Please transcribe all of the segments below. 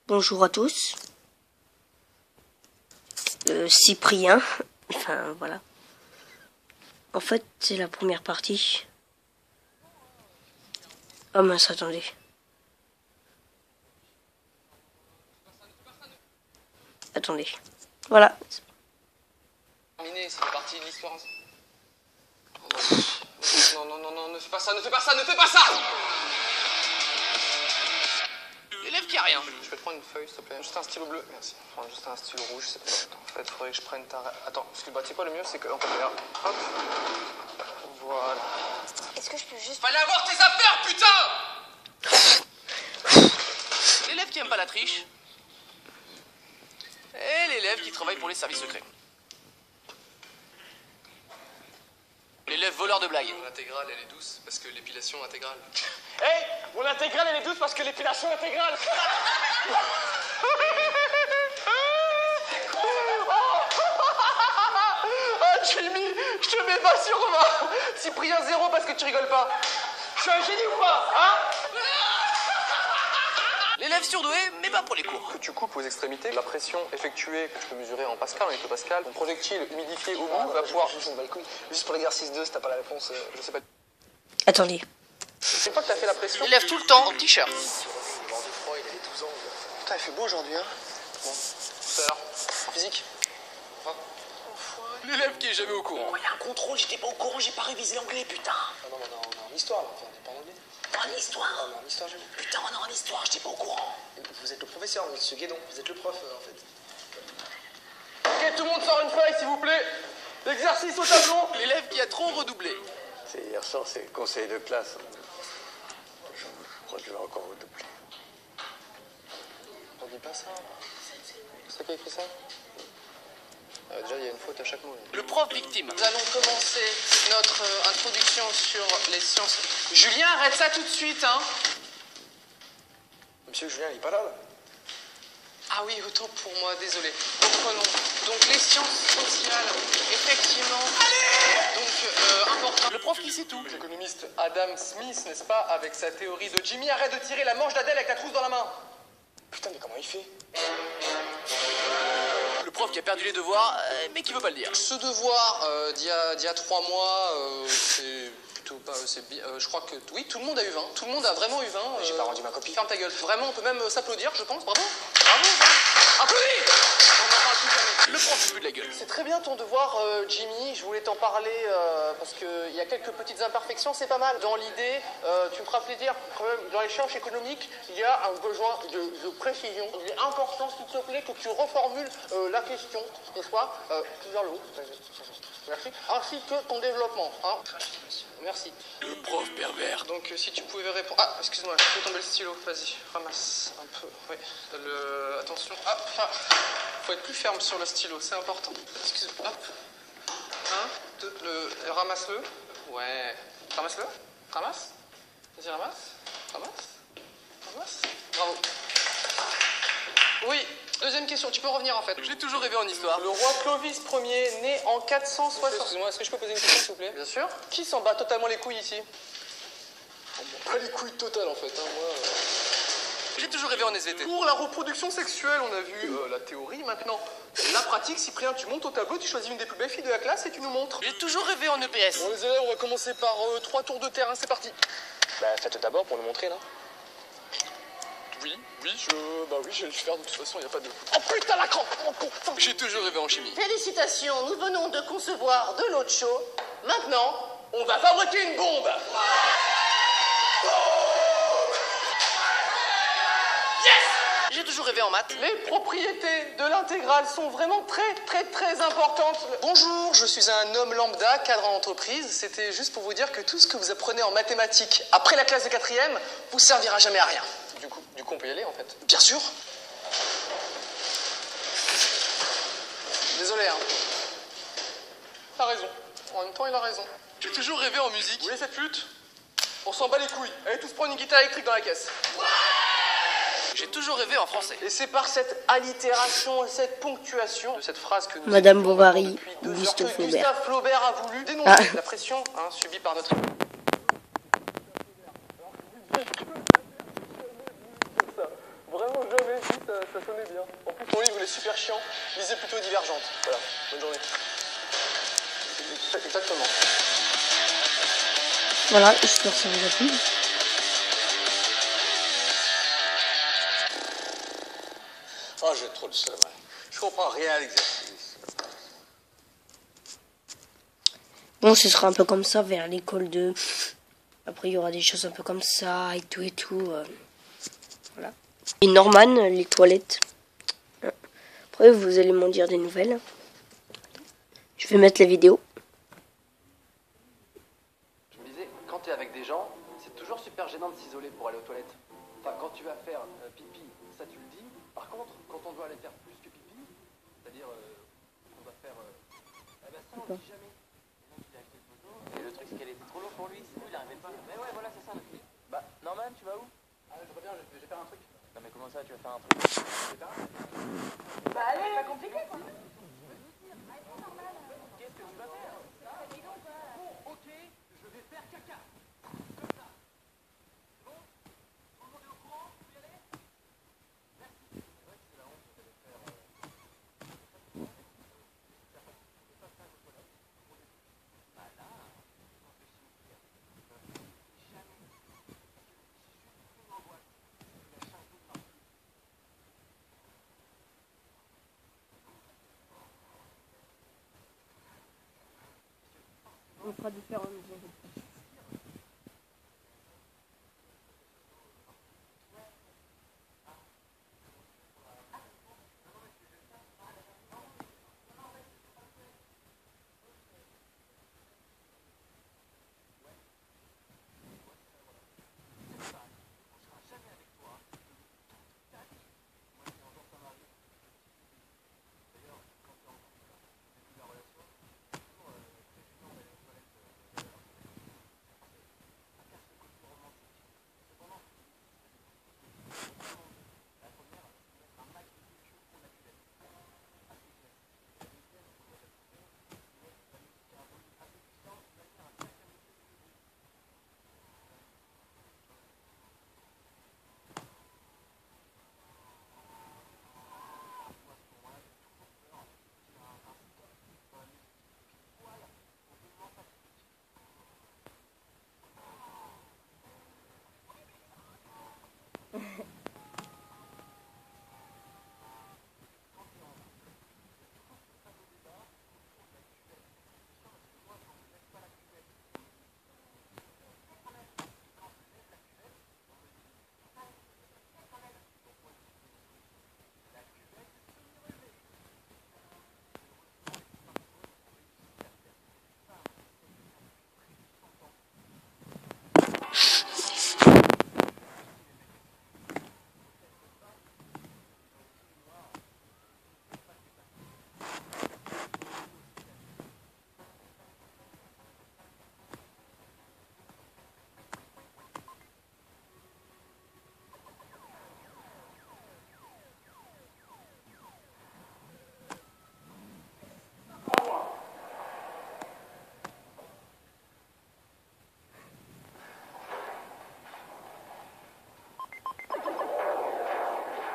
Bonjour à tous. Cyprien. Enfin, voilà. En fait, c'est la première partie. Oh mince, attendez. Attendez. Voilà. Terminé, c'est la partie de l'histoire. Non, non, non, non, ne fais pas ça, ne fais pas ça, ne fais pas ça! L'élève qui a rien. Je peux te prendre une feuille, s'il te plaît? Juste un stylo bleu, merci. Prends juste un stylo rouge, c'est pas... En fait, faudrait que je prenne ta... Attends, excuse-moi, tu sais quoi, le mieux, c'est que... On peut faire... Hop. Voilà. Est-ce que je peux juste... Fallait avoir tes affaires, putain! L'élève qui aime pas la triche. Et l'élève qui travaille pour les services secrets. L'élève voleur de blagues. Mon intégrale, elle est douce parce que l'épilation intégrale. Hey, mon intégrale, elle est douce parce que l'épilation intégrale. Oh, Jimmy, je te mets pas sur moi. Cyprien 0 parce que tu rigoles pas. Je suis un génie ou pas, hein? L'élève surdoué, mais pas pour les cours. Que tu coupes aux extrémités, la pression effectuée, que je peux mesurer en pascal, en hectopascal, mon projectile humidifié au bout va pouvoir... Juste pour l'exercice 2, si t'as pas la réponse, Je sais pas. Attendez. Une fois que t'as fait la pression... L'élève tout le temps en t-shirt. Putain, il fait beau aujourd'hui, hein? Bon, tout à l'heure. Physique. L'élève qui est jamais au courant. Oh, il y a un contrôle, j'étais pas au courant, j'ai pas révisé l'anglais, putain. Ah non, on est en histoire, là. Enfin, on est pas en anglais. En histoire. En histoire, j'ai vu. Putain, on est en histoire, j'étais pas au courant. Vous êtes le professeur, monsieur Guédon. Vous êtes le prof, en fait. Ok, tout le monde sort une feuille, s'il vous plaît. L'exercice au tableau. L'élève qui a trop redoublé. Hier soir, c'est le conseil de classe. Je crois que je vais encore redoubler. On dit pas ça. C'est toi qui a écrit ça? Déjà, il y a une faute à chaque mot. Là. Le prof victime. Nous allons commencer notre introduction sur les sciences. Julien, arrête ça tout de suite, hein. Monsieur Julien, il est pas là, là. Ah oui, autant pour moi, désolé. Reprenons. Donc les sciences sociales, effectivement. Donc, important. Le prof qui sait tout. L'économiste Adam Smith, n'est-ce pas, avec sa théorie de Jimmy, arrête de tirer la manche d'Adèle avec la trousse dans la main. Putain, mais comment il fait? Le prof qui a perdu les devoirs, mais qui veut pas le dire. Ce devoir d'il y a 3 mois, c'est plutôt pas... c'est bien. Je crois que oui, tout le monde a eu 20. Tout le monde a vraiment eu 20. J'ai pas rendu ma copie. Ferme ta gueule. Vraiment, on peut même s'applaudir, je pense. Bravo. Bravo. Applaudis. On n'en parle plus jamais. Le prof se pue de la gueule. C'est très bien ton devoir, Jimmy. Je voulais t'en parler parce qu'il y a quelques petites imperfections, c'est pas mal. Dans l'idée, tu me feras plaisir, quand même, dans les sciences économiques, il y a un besoin de précision. Il est important, s'il te plaît, que tu reformules la question, n'est-ce pas, plus vers le haut. Merci. Ainsi que ton développement. Hein. Merci. Le prof pervers. Donc, si tu pouvais répondre... Ah, excuse-moi, je peux tomber le stylo. Vas-y, ramasse un peu. Oui. Attention. Ah, faut être plus ferme sur le stylo, c'est important. Excuse-moi. Hop. 1, 2, ramasse-le. Ouais. Ramasse-le. Ramasse. Vas-y, ramasse. Ramasse. Ramasse. Bravo. Oui. Deuxième question, tu peux revenir en fait. J'ai toujours rêvé en histoire. Le roi Clovis Ier, né en 460... Excuse-moi, est-ce que je peux poser une question, s'il vous plaît? Bien sûr. Qui s'en bat totalement les couilles ici? Pas les couilles totales, en fait, hein, moi... J'ai toujours rêvé en SVT. Pour la reproduction sexuelle, on a vu la théorie, maintenant la pratique. Cyprien, tu montes au tableau, tu choisis une des plus belles filles de la classe et tu nous montres. J'ai toujours rêvé en EPS. Bon les élèves, on va commencer par 3 tours de terrain, c'est parti. Bah, faites-le d'abord pour nous montrer, là. Oui, je vais le faire, de toute façon, il n'y a pas de... Oh putain la crampe. J'ai toujours rêvé en chimie. Félicitations, nous venons de concevoir de l'eau de chaud. Maintenant, on va fabriquer une bombe. J'ai toujours rêvé en maths. Les propriétés de l'intégrale sont vraiment très importantes. Bonjour, je suis un homme lambda, cadre en entreprise. C'était juste pour vous dire que tout ce que vous apprenez en mathématiques après la classe de 4e vous servira jamais à rien. Du coup, on peut y aller, en fait. Bien sûr. Désolé, hein. T'as raison. En même temps, il a raison. J'ai toujours rêvé en musique. Vous voulez cette flûte? On s'en bat les couilles. Allez tous prendre une guitare électrique dans la caisse. J'ai toujours rêvé en français. Et c'est par cette allitération et cette ponctuation de cette phrase que nous... Madame Bovary, depuis 2 heures Gustave que Flaubert. Gustave Flaubert a voulu dénoncer Ah. la pression subie par notre... Vraiment jamais vu ça sonnait bien. En plus, ton livre, il est super chiant. Lisez plutôt Divergente. Voilà, bonne journée. Exactement. Voilà, j'espère que ça vous a plu. Oh, j'ai trop de sommeil. Je comprends rien à l'exercice. Bon, ce sera un peu comme ça vers l'école 2. Après, il y aura des choses un peu comme ça et tout et tout. Voilà. Et Norman, les toilettes. Après, vous allez m'en dire des nouvelles. Je vais mettre la vidéo. Je me disais, quand tu es avec des gens, c'est toujours super gênant de s'isoler pour aller aux toilettes. Enfin, quand tu vas faire pipi, ça tu le dis. Par contre, quand on doit aller faire plus que pipi, c'est-à-dire qu'on va faire... eh ben ça, on le dit jamais. Et le truc, c'est qu'elle était trop lourde pour lui, sinon il n'arrivait pas. Mais ouais, voilà, c'est ça. Bah, Norman, tu vas où? Ah, je reviens, je vais faire un truc. Non, mais comment ça, tu vas faire un truc? Bah allez, pas compliqué quoi. Qu'est-ce que tu vas faire? Bon, ok, je vais faire caca. Comme ça. C'est bon? Tout le monde est au courant? Vous y allez? Merci. C'est vrai que c'est la honte d'aller faire... Bah là, jamais. Une angoisse. La charge de partout. On fera différentes.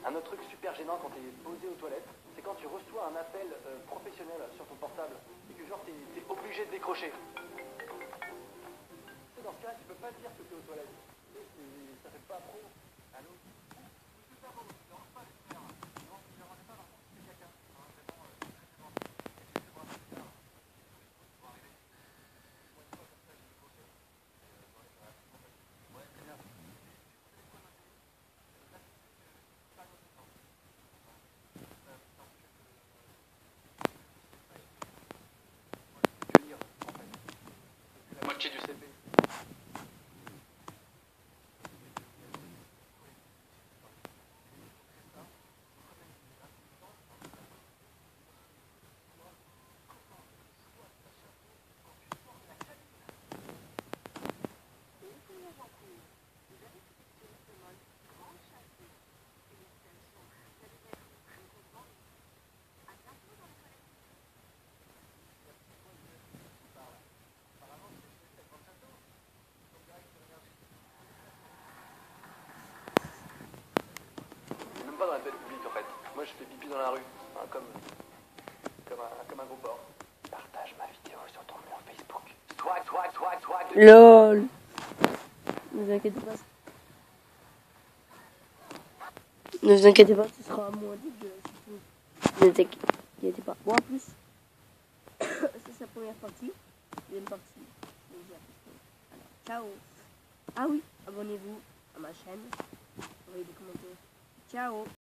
Un autre truc super gênant quand t'es posé aux toilettes, c'est quand tu reçois un appel professionnel sur ton portable et que genre t'es obligé de décrocher. Tu sais, dans ce cas-là, tu peux pas dire que t'es aux toilettes. Tu sais, ça fait pas pro. Allô? La moitié du CP. Même pas dans la tête publique en fait. Moi, je fais pipi dans la rue, hein, comme un gros porc. Partage ma vidéo sur ton mur Facebook. Swag. LOL. Ne vous inquiétez pas. Ne vous inquiétez pas, ce sera moins dégueulasse. Ne vous inquiétez pas. Bon, en plus, c'est sa première partie. Deuxième partie. Alors, ciao. Ah oui, abonnez-vous à ma chaîne. Envoyez des commentaires. Ciao.